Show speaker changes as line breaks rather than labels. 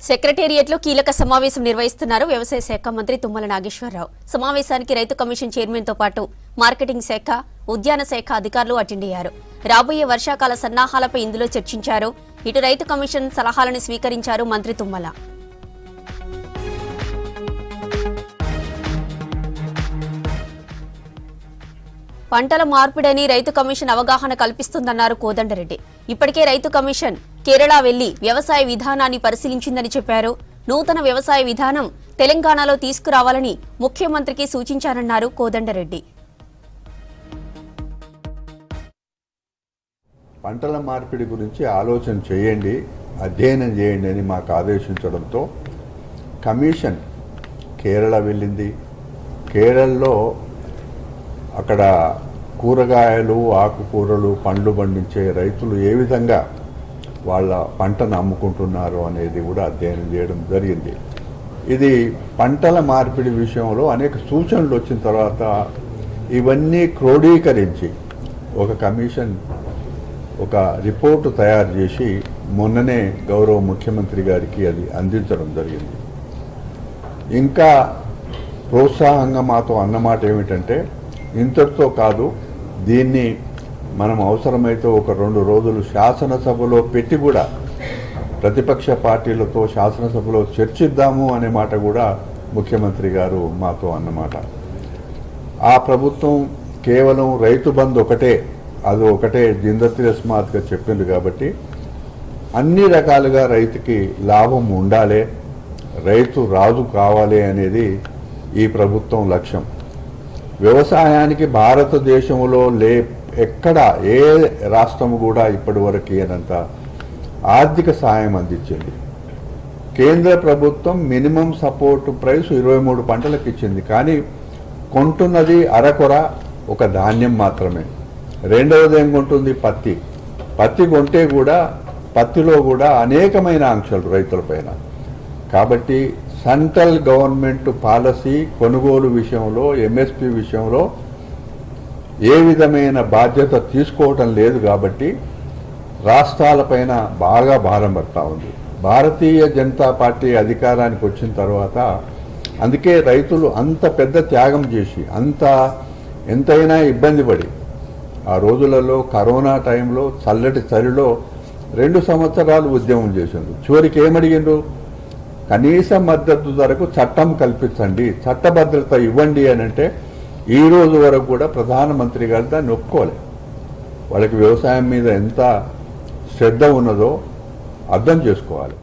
సెక్రటేరియట్లో కీలక సమావేశం నిర్వహిస్తున్నారు వ్యవసాయ శాఖ మంత్రి తుమ్మల నాగేశ్వరరావు. సమావేశానికి రైతు కమిషన్ చైర్మన్ తో పాటు మార్కెటింగ్ శాఖ, ఉద్యాన శాఖ అధికారులు అటెండ్ అయ్యారు. రాబోయే వర్షాకాల సన్నాహాలపై ఇందులో చర్చించారు. ఇటు రైతు కమిషన్ సలహాలను స్వీకరించారు మంత్రి తుమ్మల. పంటల మార్పిడిని రైతు కమిషన్ అవగాహన కల్పిస్తుందన్నారు కోదండరెడ్డి. ఇప్పటికే రైతు కమిషన్ కేరళ వెళ్లి వ్యవసాయ విధానాన్ని పరిశీలించిందని చెప్పారు. నూతన వ్యవసాయ విధానం తెలంగాణలో తీసుకురావాలని ముఖ్యమంత్రికి సూచించారన్నారు కోదండరెడ్డి.
పంటల మార్పిడి గురించి ఆలోచన చేయండి, అధ్యయనం చేయండి అని మాకు ఆదేశించడంతో కమిషన్ కేరళ వెళ్ళింది. కేరళలో అక్కడ కూరగాయలు, ఆకుకూరలు, పండ్లు పండించే రైతులు ఏ విధంగా వాళ్ళ పంటను అమ్ముకుంటున్నారు అనేది కూడా అధ్యయనం చేయడం జరిగింది. ఇది పంటల మార్పిడి విషయంలో అనేక సూచనలు వచ్చిన తర్వాత ఇవన్నీ క్రోడీకరించి ఒక కమిషన్ ఒక రిపోర్టు తయారు చేసి మొన్ననే గౌరవ ముఖ్యమంత్రి గారికి అది అందించడం జరిగింది. ఇంకా ప్రోత్సాహంగా మాతో అన్నమాట ఏమిటంటే, ఇంతటితో కాదు, దీన్ని మనం అవసరమైతే ఒక 2 రోజులు శాసనసభలో పెట్టి కూడా ప్రతిపక్ష పార్టీలతో శాసనసభలో చర్చిద్దాము అనే మాట కూడా ముఖ్యమంత్రి గారు మాతో అన్నమాట. ఆ ప్రభుత్వం కేవలం రైతు బంధు ఒకటే, అది ఒకటే జిందతిరస్మాత్గా చెప్పింది కాబట్టి అన్ని రకాలుగా రైతుకి లాభం ఉండాలి, రైతు రాజు కావాలి అనేది ఈ ప్రభుత్వం లక్ష్యం. వ్యవసాయానికి భారతదేశంలో ఎక్కడ ఏ రాష్ట్రం కూడా ఇప్పటి వరకు ఏనంత ఆర్థిక సాయం అందించింది. కేంద్ర ప్రభుత్వం మినిమం సపోర్ట్ ప్రైస్ 23 పంటలకు ఇచ్చింది, కానీ కొంటున్నది అరకొర ఒక ధాన్యం మాత్రమే. రెండవది ఏం కొంటుంది? పత్తి కొంటే కూడా పత్తిలో కూడా అనేకమైన ఆంక్షలు రైతులపైన. కాబట్టి సెంట్రల్ గవర్నమెంట్ పాలసీ కొనుగోలు విషయంలో, ఎంఎస్పి విషయంలో ఏ విధమైన బాధ్యత తీసుకోవటం లేదు. కాబట్టి రాష్ట్రాలపైన బాగా భారం పడతా ఉంది. భారతీయ జనతా పార్టీ అధికారానికి వచ్చిన తర్వాత అందుకే రైతులు అంత పెద్ద త్యాగం చేసి ఎంతైనా ఇబ్బంది పడి ఆ రోజులలో కరోనా టైంలో చల్లటి చలిలో 2 సంవత్సరాలు ఉద్యమం చేసిండ్రు. చివరికి ఏమడిగిండ్రు? కనీస మద్దతు ధరకు చట్టం కల్పించండి, చట్టభద్రత ఇవ్వండి అని అంటే ఈ రోజు వరకు కూడా ప్రధానమంత్రి గారు దాన్ని ఒప్పుకోలే. వాళ్ళకి వ్యవసాయం మీద ఎంత శ్రద్ధ ఉన్నదో అర్థం చేసుకోవాలి.